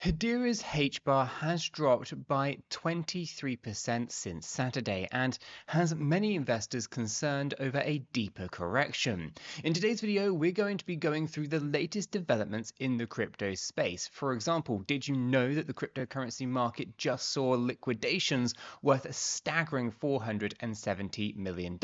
Hedera's HBAR has dropped by 23% since Saturday and has many investors concerned over a deeper correction. In today's video, we're going to be going through the latest developments in the crypto space. For example, did you know that the cryptocurrency market just saw liquidations worth a staggering $470 million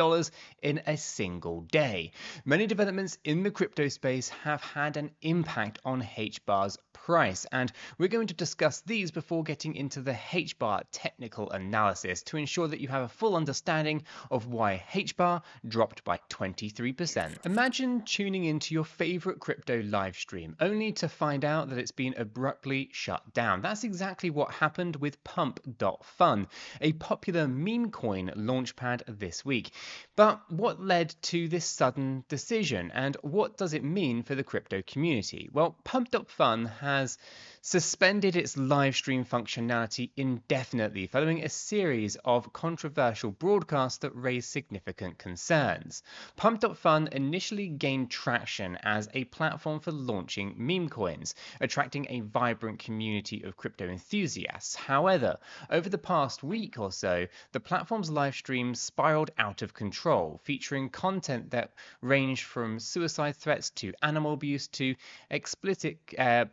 in a single day? Many developments in the crypto space have had an impact on HBAR's price, and we're going to discuss these before getting into the HBAR technical analysis to ensure that you have a full understanding of why HBAR dropped by 23%. Imagine tuning into your favorite crypto live stream only to find out that it's been abruptly shut down. That's exactly what happened with 𝗕𝗃𝗀, a popular meme coin launchpad this week. But what led to this sudden decision, and what does it mean for the crypto community? Well, 𝗕𝗃𝗀 has suspended its live stream functionality indefinitely following a series of controversial broadcasts that raised significant concerns. 𝗕𝗃𝗀 initially gained traction as a platform for launching meme coins, attracting a vibrant community of crypto enthusiasts. However, over the past week or so, the platform's live streams spiraled out of control, featuring content that ranged from suicide threats to animal abuse to explicit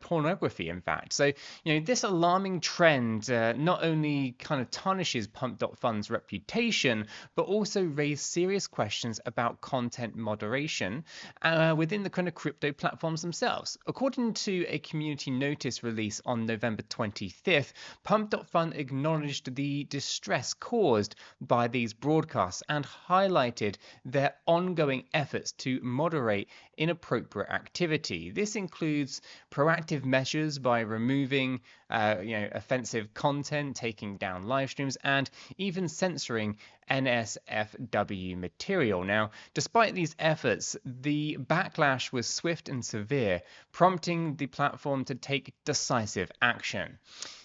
pornography, in fact. So, this alarming trend not only kind of tarnishes 𝗕𝗃𝗀's reputation, but also raised serious questions about content moderation within the kind of crypto platforms themselves. According to a community notice release on November 25th, 𝗕𝗃𝗀 acknowledged the distress caused by these broadcasts and highlighted their ongoing efforts to moderate inappropriate activity. This includes proactive measures by removing offensive content, taking down live streams, and even censoring NSFW material. Now, despite these efforts, the backlash was swift and severe, prompting the platform to take decisive action.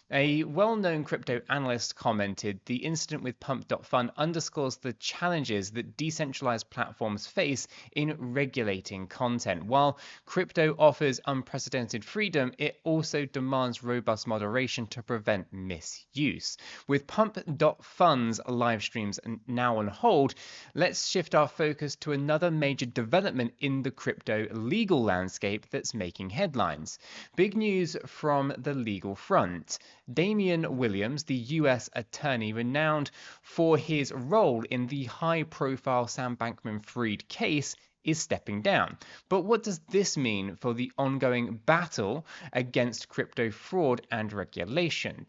A well-known crypto analyst commented, "The incident with 𝗕𝗃𝗀 underscores the challenges that decentralized platforms face in regulating content. While crypto offers unprecedented freedom, it also demands robust moderation to prevent misuse." With 𝗕𝗃𝗀's live streams now on hold, let's shift our focus to another major development in the crypto legal landscape that's making headlines. Big news from the legal front. Damian Williams, the US attorney renowned for his role in the high-profile Sam Bankman-Fried case, is stepping down. But what does this mean for the ongoing battle against crypto fraud and regulation?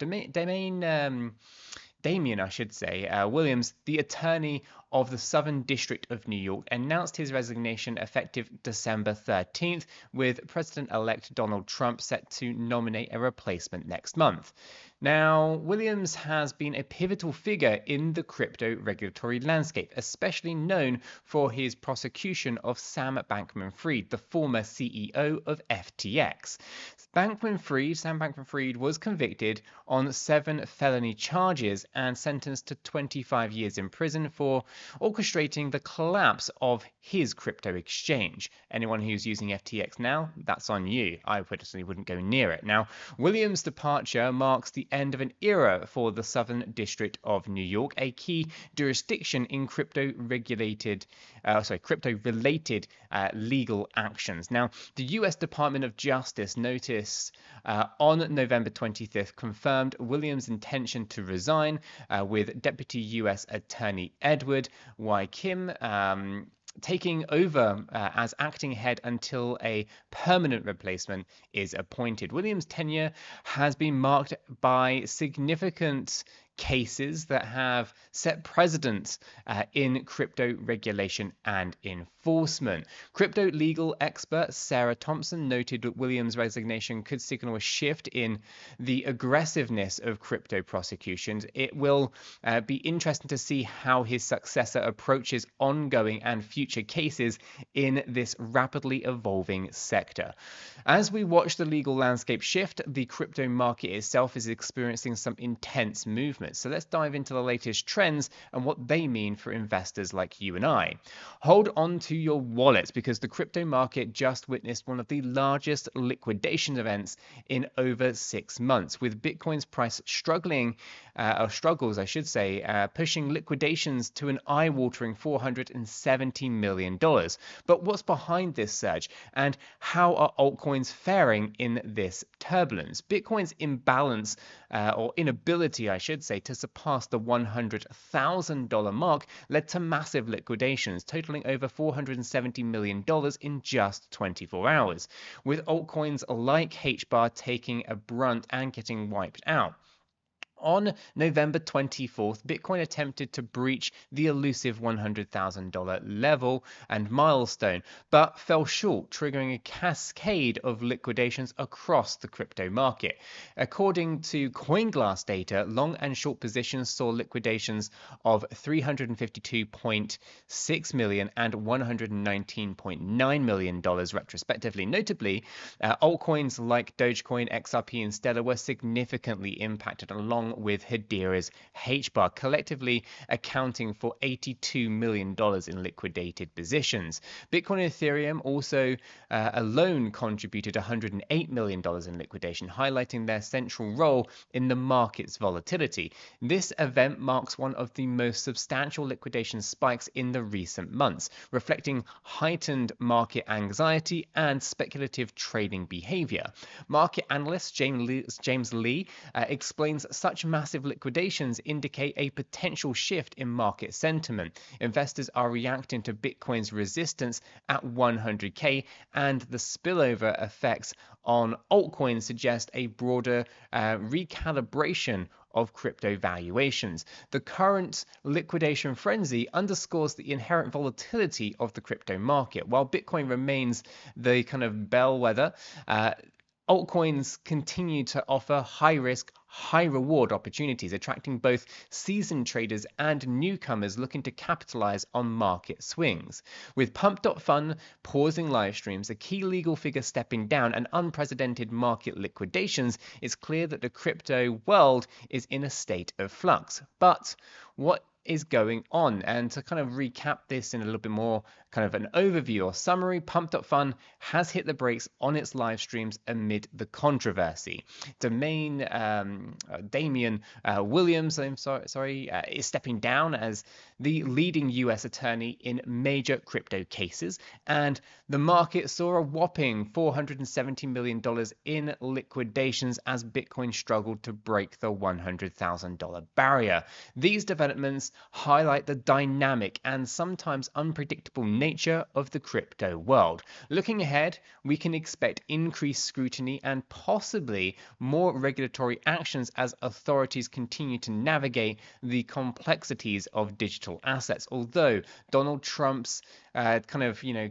Damian Williams, the attorney of the Southern District of New York, announced his resignation effective December 13th, with President-elect Donald Trump set to nominate a replacement next month. Now, Williams has been a pivotal figure in the crypto regulatory landscape, especially known for his prosecution of Sam Bankman-Fried, the former CEO of FTX. Sam Bankman-Fried was convicted on 7 felony charges and sentenced to 25 years in prison for orchestrating the collapse of his crypto exchange. Anyone who's using FTX now, that's on you. I personally wouldn't go near it. Now, Williams' departure marks the end of an era for the Southern District of New York, a key jurisdiction in crypto-related legal actions. Now, the US Department of Justice notice on November 25th confirmed Williams' intention to resign, with Deputy US Attorney Edward Y. Kim taking over as acting head until a permanent replacement is appointed. Williams' tenure has been marked by significant cases that have set precedents in crypto regulation and enforcement. Crypto legal expert Sarah Thompson noted that Williams' resignation could signal a shift in the aggressiveness of crypto prosecutions. It will be interesting to see how his successor approaches ongoing and future cases in this rapidly evolving sector. As we watch the legal landscape shift, the crypto market itself is experiencing some intense movement. performance. So let's dive into the latest trends and what they mean for investors like you and I. Hold on to your wallets because the crypto market just witnessed one of the largest liquidation events in over 6 months, with Bitcoin's price struggles, I should say, pushing liquidations to an eye-watering $470 million. But what's behind this surge, and how are altcoins faring in this turbulence? Bitcoin's imbalance, or inability, I should say, to surpass the $100,000 mark led to massive liquidations, totaling over $470 million in just 24 hours, with altcoins like HBAR taking a brunt and getting wiped out. On November 24th, Bitcoin attempted to breach the elusive $100,000 level and milestone, but fell short, triggering a cascade of liquidations across the crypto market. According to CoinGlass data, long and short positions saw liquidations of 352.6 million and $119.9 million retrospectively. Notably, altcoins like Dogecoin, XRP, and Stellar were significantly impacted, along with Hedera's HBAR, collectively accounting for $82 million in liquidated positions. Bitcoin and Ethereum also alone contributed $108 million in liquidation, highlighting their central role in the market's volatility. This event marks one of the most substantial liquidation spikes in the recent months, reflecting heightened market anxiety and speculative trading behavior. Market analyst James Lee explains such massive liquidations indicate a potential shift in market sentiment. Investors are reacting to Bitcoin's resistance at 100K, and the spillover effects on altcoins suggest a broader recalibration of crypto valuations. The current liquidation frenzy underscores the inherent volatility of the crypto market. While Bitcoin remains the kind of bellwether, altcoins continue to offer high-risk, high-reward opportunities, attracting both seasoned traders and newcomers looking to capitalize on market swings. With Pump.Fun pausing live streams, a key legal figure stepping down, and unprecedented market liquidations, it's clear that the crypto world is in a state of flux. But what is going on? And to kind of recap this in a little bit more kind of an overview or summary, Pump.Fun has hit the brakes on its live streams amid the controversy. Damian Williams, is stepping down as the leading US attorney in major crypto cases, and the market saw a whopping $470 million in liquidations as Bitcoin struggled to break the $100,000 barrier. These developments highlight the dynamic and sometimes unpredictable nature of the crypto world. Looking ahead, we can expect increased scrutiny and possibly more regulatory actions as authorities continue to navigate the complexities of digital assets. Although Donald Trump's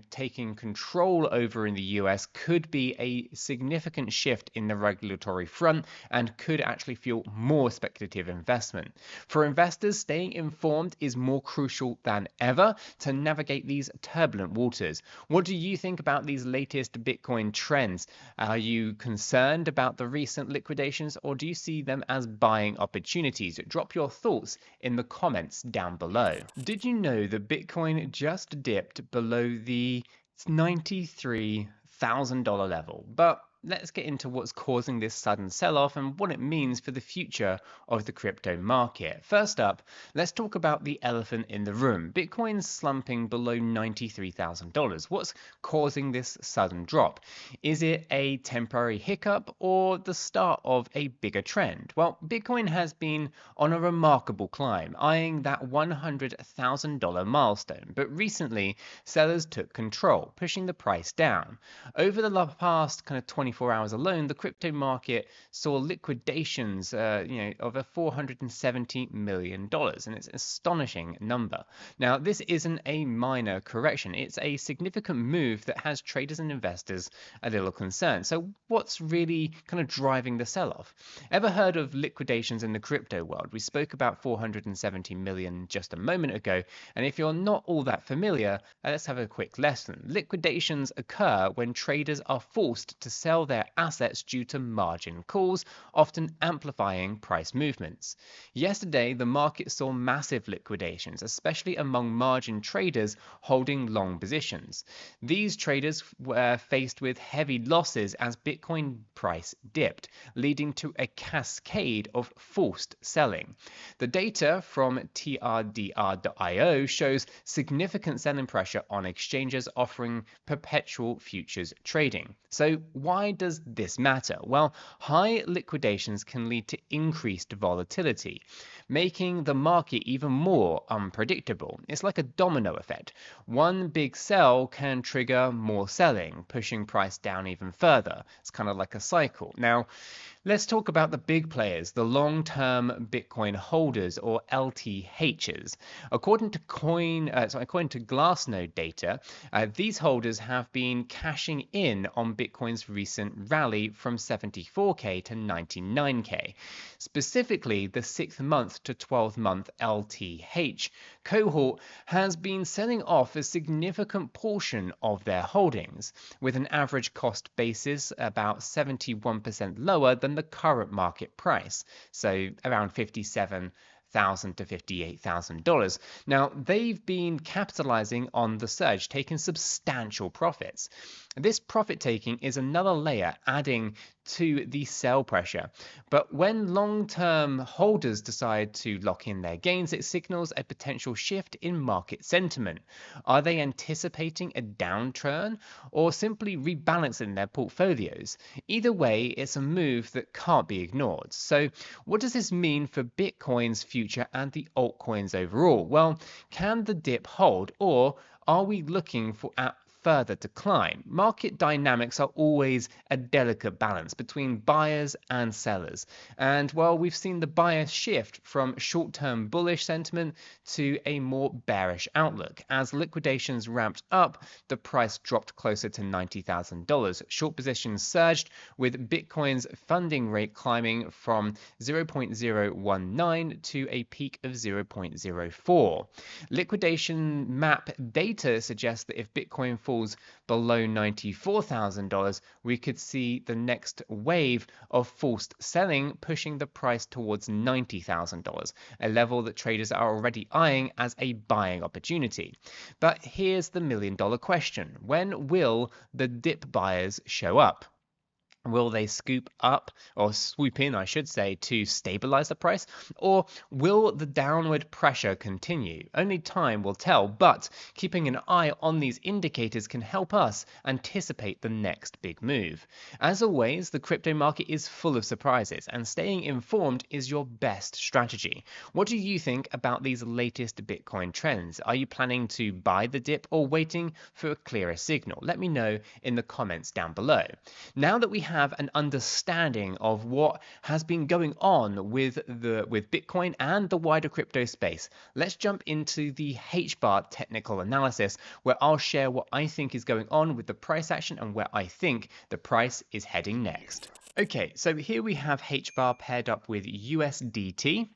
taking control over in the US could be a significant shift in the regulatory front and could actually fuel more speculative investment. For investors, staying informed is more crucial than ever to navigate these turbulent waters. What do you think about these latest Bitcoin trends? Are you concerned about the recent liquidations, or do you see them as buying opportunities? Drop your thoughts in the comments down below. Did you know that Bitcoin just dipped below the $93,000 level? But let's get into what's causing this sudden sell-off and what it means for the future of the crypto market. First up, let's talk about the elephant in the room. Bitcoin's slumping below $93,000. What's causing this sudden drop? Is it a temporary hiccup or the start of a bigger trend? Well, Bitcoin has been on a remarkable climb, eyeing that $100,000 milestone, but recently sellers took control, pushing the price down. Over the past 24 hours alone, the crypto market saw liquidations of a $470 million, and it's an astonishing number. Now, this isn't a minor correction. It's a significant move that has traders and investors a little concerned. So what's really kind of driving the sell-off? Ever heard of liquidations in the crypto world? We spoke about 470 million just a moment ago, and if you're not all that familiar, let's have a quick lesson. Liquidations occur when traders are forced to sell sell their assets due to margin calls, often amplifying price movements. Yesterday, the market saw massive liquidations, especially among margin traders holding long positions. These traders were faced with heavy losses as Bitcoin price dipped, leading to a cascade of forced selling. The data from 𝗕𝗪𝗪.io shows significant selling pressure on exchanges offering perpetual futures trading. So why does this matter? Well, high liquidations can lead to increased volatility, making the market even more unpredictable. It's like a domino effect. One big sell can trigger more selling, pushing price down even further. It's kind of like a cycle. Now, let's talk about the big players, the long-term Bitcoin holders, or LTHs. According to Glassnode data, these holders have been cashing in on Bitcoin's recent rally from 74k to 99k. Specifically, the 6-month to 12-month LTH cohort has been selling off a significant portion of their holdings, with an average cost basis about 71% lower than the current market price, so around $57,000 to $58,000. Now, they've been capitalizing on the surge, taking substantial profits. This profit taking is another layer adding to the sell pressure. But when long-term holders decide to lock in their gains, it signals a potential shift in market sentiment. Are they anticipating a downturn or simply rebalancing their portfolios? Either way, it's a move that can't be ignored. So what does this mean for Bitcoin's future and the altcoins overall? Well, can the dip hold, or are we looking for further decline? Market dynamics are always a delicate balance between buyers and sellers. And well, we've seen the buyers shift from short-term bullish sentiment to a more bearish outlook. As liquidations ramped up, the price dropped closer to $90,000. Short positions surged, with Bitcoin's funding rate climbing from 0.019 to a peak of 0.04. Liquidation map data suggests that if Bitcoin falls below $94,000, we could see the next wave of forced selling pushing the price towards $90,000, a level that traders are already eyeing as a buying opportunity. But here's the million-dollar question: when will the dip buyers show up? Will they scoop up, or swoop in, I should say, to stabilize the price? Or will the downward pressure continue? Only time will tell, but keeping an eye on these indicators can help us anticipate the next big move. As always, the crypto market is full of surprises, and staying informed is your best strategy. What do you think about these latest Bitcoin trends? Are you planning to buy the dip or waiting for a clearer signal? Let me know in the comments down below. Now that we have an understanding of what has been going on with Bitcoin and the wider crypto space, let's jump into the HBAR technical analysis, where I'll share what I think is going on with the price action and where I think the price is heading next. Okay, so here we have HBAR paired up with USDT,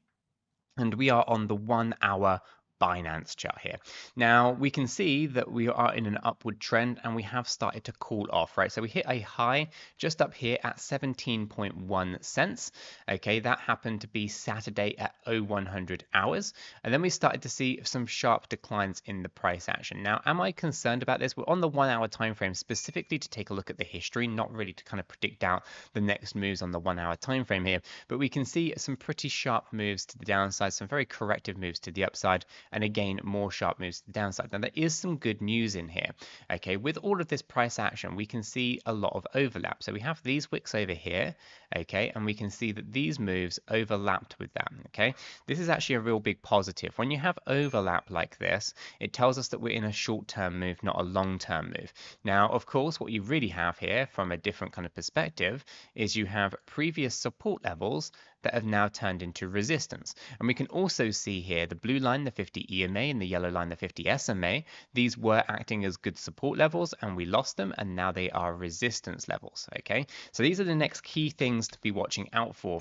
and we are on the 1-hour Binance chart here. Now we can see that we are in an upward trend and we have started to cool off, right? So we hit a high just up here at 17.1 cents. Okay, that happened to be Saturday at 0100 hours, and then we started to see some sharp declines in the price action. Now, am I concerned about this? We're on the 1-hour time frame specifically to take a look at the history, not really to kind of predict out the next moves on the 1-hour time frame here, but we can see some pretty sharp moves to the downside, some very corrective moves to the upside, and again, more sharp moves to the downside. Now, there is some good news in here. Okay, with all of this price action, we can see a lot of overlap. So we have these wicks over here, okay, and we can see that these moves overlapped with them, okay? This is actually a real big positive. When you have overlap like this, it tells us that we're in a short-term move, not a long-term move. Now, of course, what you really have here from a different kind of perspective is you have previous support levels that have now turned into resistance. And we can also see here the blue line, the 50 50 EMA and the yellow line, the 50 SMA. These were acting as good support levels and we lost them, and now they are resistance levels. Okay, so these are the next key things to be watching out for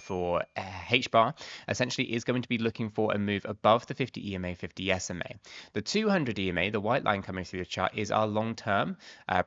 HBAR. Essentially is going to be looking for a move above the 50 EMA, 50 SMA. The 200 EMA, the white line coming through the chart, is our long-term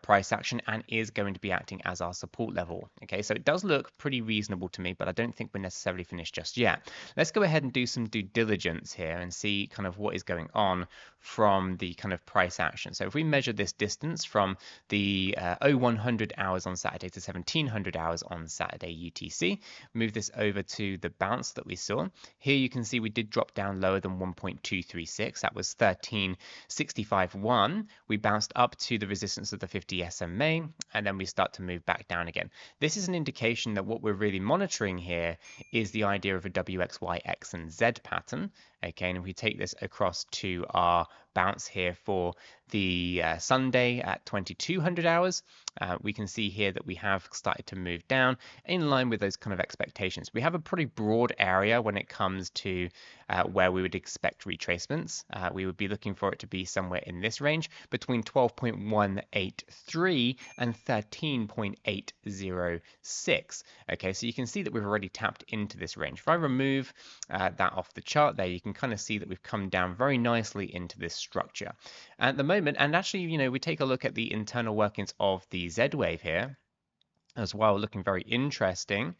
price action and is going to be acting as our support level. Okay, so it does look pretty reasonable to me, but I don't think we're necessarily finished just yet. Let's go ahead and do some due diligence here and see kind of what is going on from the kind of price action. So if we measure this distance from the 0100 hours on Saturday to 1700 hours on Saturday UTC, move this over to the bounce that we saw. Here you can see we did drop down lower than 1.236. That was 13.65.1. We bounced up to the resistance of the 50 SMA, and then we start to move back down again. This is an indication that what we're really monitoring here is the idea of a W, X, Y, X, and Z pattern. Okay, and if we take this across to our bounce here for the Sunday at 2200 hours, we can see here that we have started to move down in line with those kind of expectations. We have a pretty broad area when it comes to where we would expect retracements. We would be looking for it to be somewhere in this range between 12.183 and 13.806. Okay, so you can see that we've already tapped into this range. If I remove that off the chart there, you can kind of see that we've come down very nicely into this structure. At the moment, and actually, you know, we take a look at the internal workings of the Z wave here as well, looking very interesting.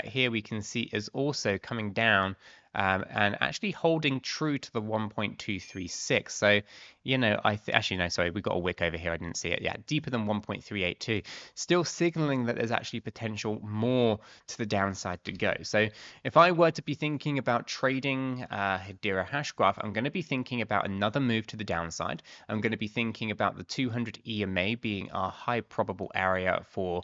Here we can see is also coming down and actually holding true to the 1.236. So, you know, actually, no, sorry, we got a wick over here. I didn't see it yet. Deeper than 1.382, still signaling that there's actually potential more to the downside to go. So if I were to be thinking about trading Hedera hash graph, I'm going to be thinking about another move to the downside. I'm going to be thinking about the 200 EMA being our high probable area for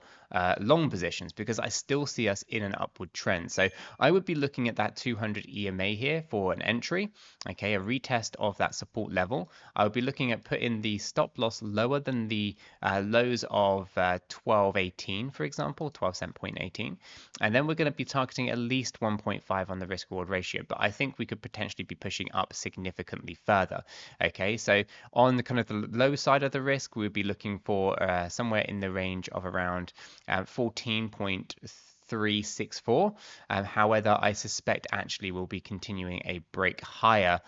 long positions, because I still see us in an upward trend. So I would be looking at that 200 EMA here for an entry, okay, a retest of that support level. I would be looking at putting the stop loss lower than the lows of 12.18, for example, 12.18, and then we're going to be targeting at least 1.5 on the risk reward ratio, but I think we could potentially be pushing up significantly further. Okay, so on the kind of the low side of the risk, we would be looking for somewhere in the range of around 14.364. However, I suspect actually we'll be continuing a break higher,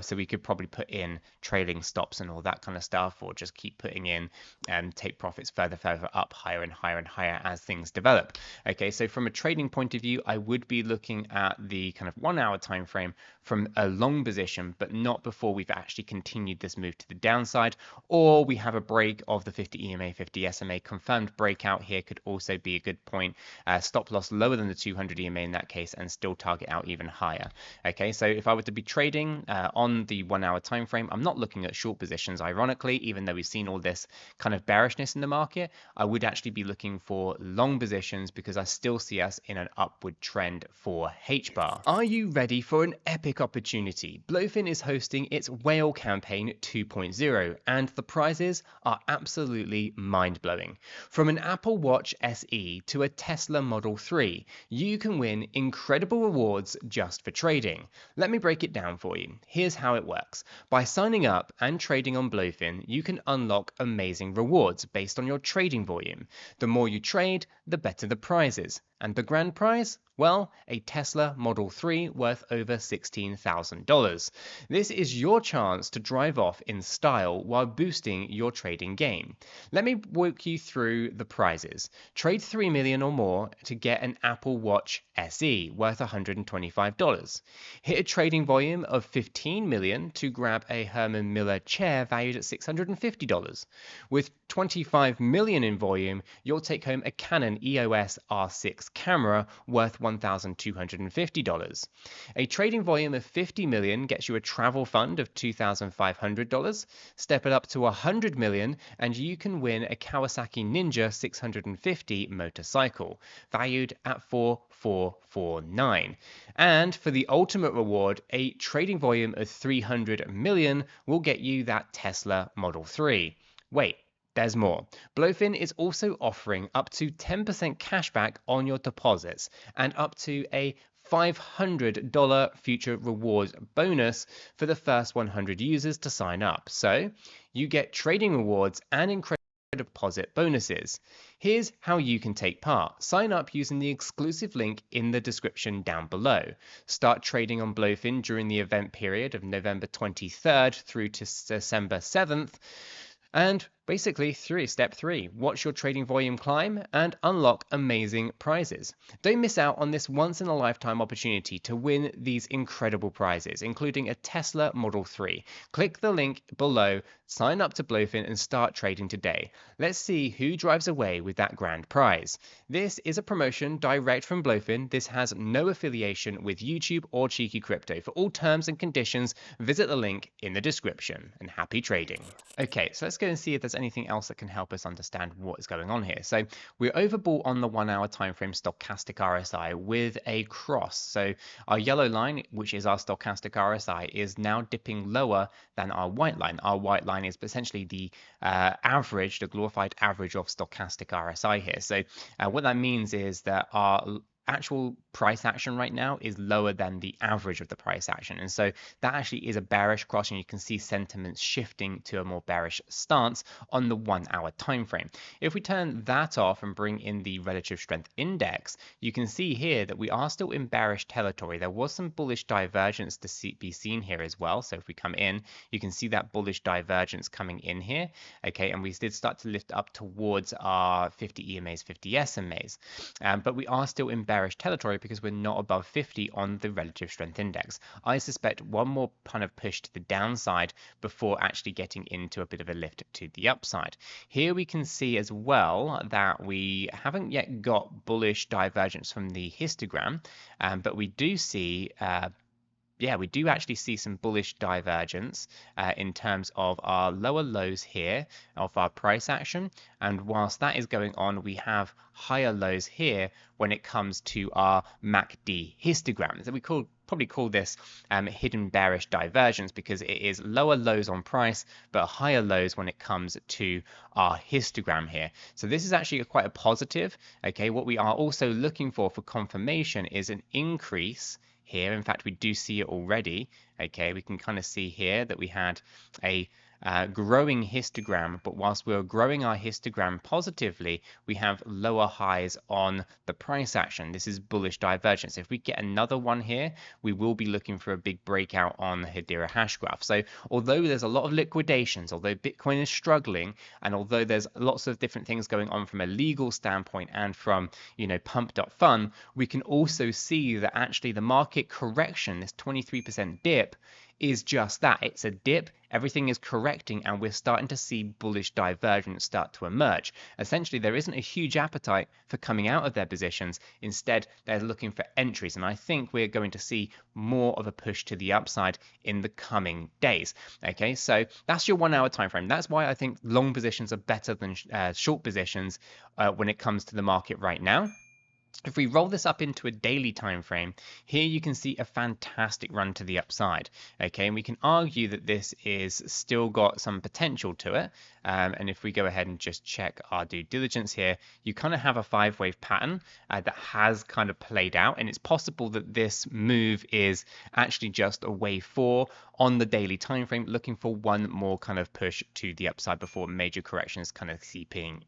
so we could probably put in trailing stops and all that kind of stuff, or just keep putting in and take profits further up, higher and higher and higher as things develop. Okay, so from a trading point of view, I would be looking at the kind of 1 hour time frame from a long position, but not before we've actually continued this move to the downside, or we have a break of the 50 EMA, 50 SMA. Confirmed breakout here could also be a good point. Stop loss lower than the 200 EMA in that case, and still target out even higher. Okay, so if I were to be trading on the 1 hour time frame, I'm not looking at short positions, ironically, even though we've seen all this kind of bearishness in the market. I would actually be looking for long positions because I still see us in an upward trend for HBAR. Are you ready for an epic opportunity? Blowfin is hosting its whale campaign 2.0, and the prizes are absolutely mind-blowing. From an Apple Watch SE to a Tesla Model 3, you can win incredible rewards just for trading. Let me break it down for you. Here's how it works. By signing up and trading on Blowfin, you can unlock amazing rewards based on your trading volume. The more you trade, the better the prizes. And the grand prize? Well, a Tesla Model 3 worth over $16,000. This is your chance to drive off in style while boosting your trading game. Let me walk you through the prizes. Trade 3 million or more to get an Apple Watch SE worth $125. Hit a trading volume of 15 million to grab a Herman Miller chair valued at $650. With 25 million in volume, you'll take home a Canon EOS R6 camera worth $1,250. A trading volume of 50 million gets you a travel fund of $2,500. Step it up to 100 million and you can win a Kawasaki Ninja 650 motorcycle, valued at $4,449. And for the ultimate reward, a trading volume of 300 million will get you that Tesla Model 3. Wait, there's more. Blowfin is also offering up to 10% cashback on your deposits and up to a $500 future rewards bonus for the first 100 users to sign up. So you get trading rewards and incredible deposit bonuses. Here's how you can take part. Sign up using the exclusive link in the description down below. Start trading on 𝗲𝗀𝗃 during the event period of November 23rd through to December 7th. And basically, step 3, watch your trading volume climb and unlock amazing prizes. Don't miss out on this once-in-a-lifetime opportunity to win these incredible prizes, including a Tesla Model 3. Click the link below, sign up to 𝗲𝗀𝗃 and start trading today. Let's see who drives away with that grand prize. This is a promotion direct from 𝗲𝗀𝗃. This has no affiliation with YouTube or Cheeky Crypto. For all terms and conditions, visit the link in the description, and happy trading. Okay, so let's go and see if there's anything else that can help us understand what is going on here. So we're overbought on the 1 hour time frame stochastic RSI with a cross. So our yellow line, which is our stochastic RSI, is now dipping lower than our white line. Our white line is essentially the average, the glorified average of stochastic RSI here. So what that means is that our actual price action right now is lower than the average of the price action, and so that actually is a bearish cross, and you can see sentiments shifting to a more bearish stance on the 1 hour time frame. If we turn that off and bring in the relative strength index, you can see here that we are still in bearish territory. There was some bullish divergence to be seen here as well. So if we come in, you can see that bullish divergence coming in here, okay, and we did start to lift up towards our 50 EMAs, 50 SMAs, but we are still in bearish territory because we're not above 50 on the relative strength index. I suspect one more kind of push to the downside before actually getting into a bit of a lift to the upside. Here we can see as well that we haven't yet got bullish divergence from the histogram, but we do see we do actually see some bullish divergence in terms of our lower lows here of our price action. And whilst that is going on, we have higher lows here when it comes to our MACD histogram. So we probably call this hidden bearish divergence, because it is lower lows on price but higher lows when it comes to our histogram here. So this is actually quite a positive. Okay, what we are also looking for confirmation is an increase here. In fact, we do see it already. Okay, we can kind of see here that we had a growing histogram, but whilst we're growing our histogram positively, we have lower highs on the price action. This is bullish divergence. If we get another one here, we will be looking for a big breakout on the Hedera hash graph. So although there's a lot of liquidations, although Bitcoin is struggling, and although there's lots of different things going on from a legal standpoint and from, pump.fun, we can also see that actually the market correction, this 23% dip, is just that. It's a dip. Everything is correcting, and we're starting to see bullish divergence start to emerge. Essentially, there isn't a huge appetite for coming out of their positions. Instead, they're looking for entries, and I think we're going to see more of a push to the upside in the coming days. Okay, so that's your 1 hour time frame. That's why I think long positions are better than short positions when it comes to the market right now. If we roll this up into a daily time frame, here you can see a fantastic run to the upside. Okay, and we can argue that this is still got some potential to it. And if we go ahead and just check our due diligence here, you kind of have a 5-wave pattern that has kind of played out, and it's possible that this move is actually just a wave 4 on the daily time frame, looking for one more kind of push to the upside before major corrections kind of seep in.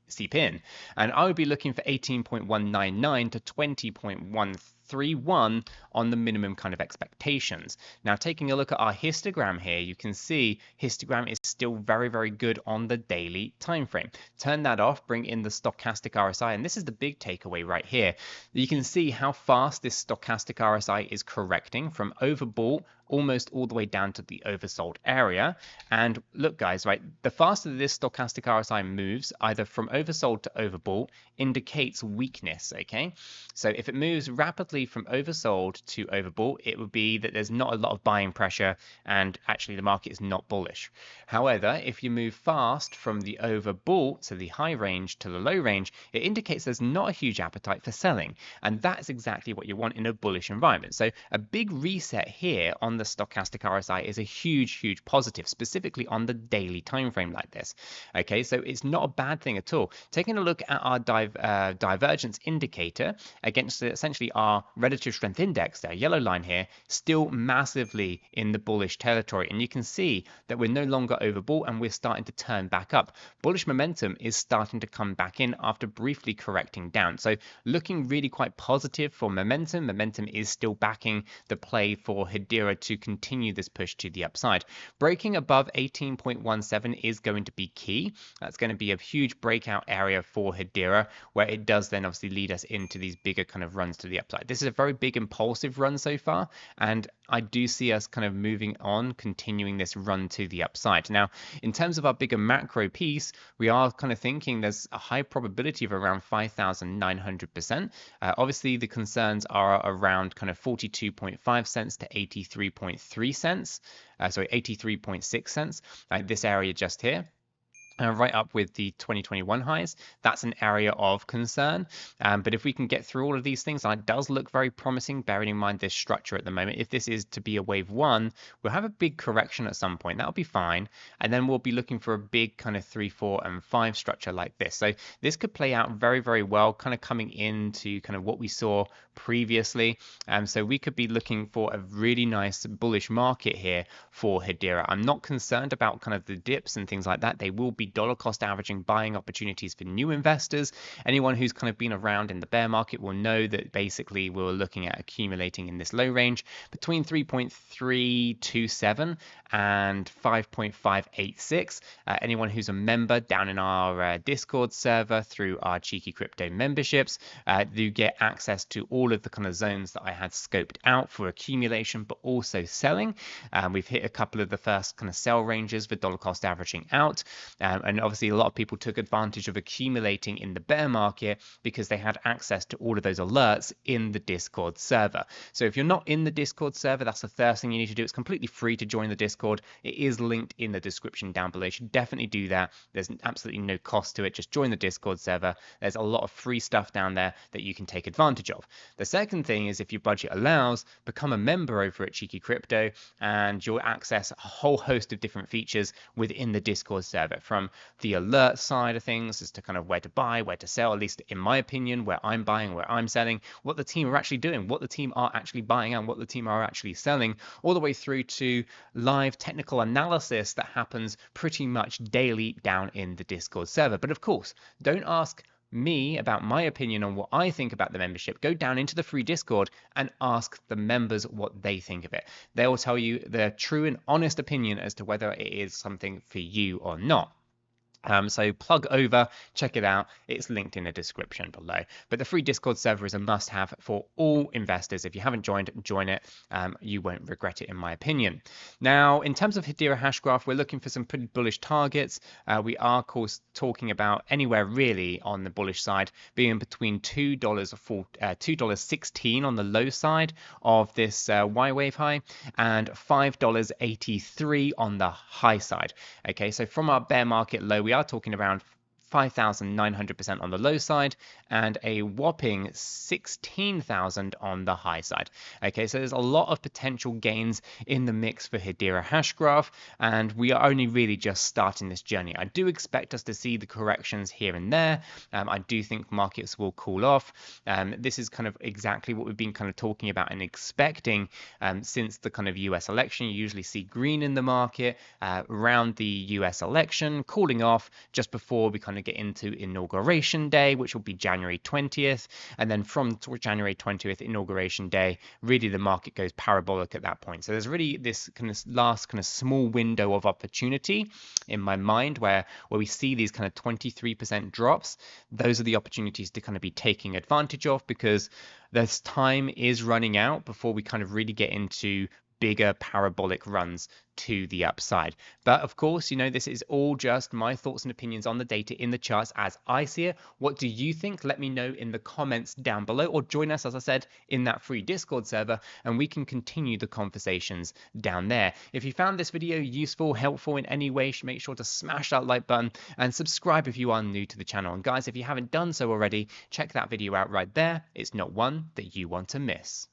And I would be looking for 18.199 to 20.131 on the minimum kind of expectations. Now, taking a look at our histogram here, you can see histogram is still very, very good on the daily time frame. Turn that off, bring in the stochastic RSI, and this is the big takeaway right here. You can see how fast this stochastic RSI is correcting from overbought almost all the way down to the oversold area. And look, guys, right, the faster this stochastic RSI moves either from oversold to overbought indicates weakness. Okay, so if it moves rapidly from oversold to overbought, it would be that there's not a lot of buying pressure and actually the market is not bullish. However, if you move fast from the overbought, so the high range, to the low range, it indicates there's not a huge appetite for selling, and that's exactly what you want in a bullish environment. So a big reset here on the stochastic RSI is a huge positive, specifically on the daily time frame like this. Okay, so it's not a bad thing at all. Taking a look at our divergence indicator against essentially our relative strength index, the yellow line here, still massively in the bullish territory. And you can see that we're no longer overbought and we're starting to turn back up. Bullish momentum is starting to come back in after briefly correcting down. So looking really quite positive for momentum. Momentum is still backing the play for Hedera to continue this push to the upside. Breaking above 18.17 is going to be key. That's going to be a huge breakout area for Hedera, where it does then obviously lead us into these bigger kind of runs to the upside. This is a very big impulsive run so far, and I do see us kind of moving on, continuing this run to the upside. Now, in terms of our bigger macro piece, we are kind of thinking there's a high probability of around 5,900%. Obviously, the concerns are around kind of 42.5 cents to 83.3 cents. Sorry, 83.6 cents, like this area just here. Right up with the 2021 highs. That's an area of concern. But if we can get through all of these things, it does look very promising, bearing in mind this structure at the moment. If this is to be a wave one, we'll have a big correction at some point. That'll be fine. And then we'll be looking for a big kind of 3, 4, and 5 structure like this. So this could play out very, very well, kind of coming into kind of what we saw previously. So we could be looking for a really nice bullish market here for Hedera. I'm not concerned about kind of the dips and things like that. They will be dollar cost averaging buying opportunities for new investors. Anyone who's kind of been around in the bear market will know that basically we're looking at accumulating in this low range between 3.327 and 5.586. Anyone who's a member down in our Discord server through our Cheeky Crypto memberships do get access to all of the kind of zones that I had scoped out for accumulation, but also selling. We've hit a couple of the first kind of sell ranges for dollar cost averaging out. And obviously a lot of people took advantage of accumulating in the bear market because they had access to all of those alerts in the Discord server. So if you're not in the Discord server, that's the first thing you need to do. It's completely free to join the Discord. It is linked in the description down below. You should definitely do that. There's absolutely no cost to it. Just join the Discord server. There's a lot of free stuff down there that you can take advantage of. The second thing is, if your budget allows, become a member over at Cheeky Crypto and you'll access a whole host of different features within the Discord server, from the alert side of things as to kind of where to buy, where to sell, at least in my opinion, where I'm buying, where I'm selling, what the team are actually doing, what the team are actually buying and what the team are actually selling, all the way through to live technical analysis that happens pretty much daily down in the Discord server. But of course, don't ask me about my opinion on what I think about the membership. Go down into the free Discord and ask the members what they think of it. They will tell you their true and honest opinion as to whether it is something for you or not. So plug over, check it out. It's linked in the description below. But the free Discord server is a must-have for all investors. If you haven't joined, join it. You won't regret it, in my opinion. Now, in terms of Hedera hash graph, we're looking for some pretty bullish targets. We are, of course, talking about anywhere really on the bullish side, being between $2.16 on the low side of this Y wave high and $5.83 on the high side. Okay, so from our bear market low, we are talking around 5,900% on the low side and a whopping 16,000 on the high side. Okay, so there's a lot of potential gains in the mix for Hedera hash graph, and we are only really just starting this journey. I do expect us to see the corrections here and there. I do think markets will cool off. This is kind of exactly what we've been kind of talking about and expecting since the kind of US election. You usually see green in the market around the US election, cooling off just before we kind of get into inauguration day, which will be January 20th. And then from January 20th, inauguration day, really the market goes parabolic at that point. So there's really this kind of last kind of small window of opportunity in my mind where we see these kind of 23% drops. Those are the opportunities to kind of be taking advantage of, because this time is running out before we kind of really get into bigger parabolic runs to the upside. But of course, you know, this is all just my thoughts and opinions on the data in the charts as I see it. What do you think? Let me know in the comments down below, or join us, as I said, in that free Discord server, and we can continue the conversations down there. If you found this video useful, helpful in any way, make sure to smash that like button and subscribe if you are new to the channel. And guys, if you haven't done so already, check that video out right there. It's not one that you want to miss.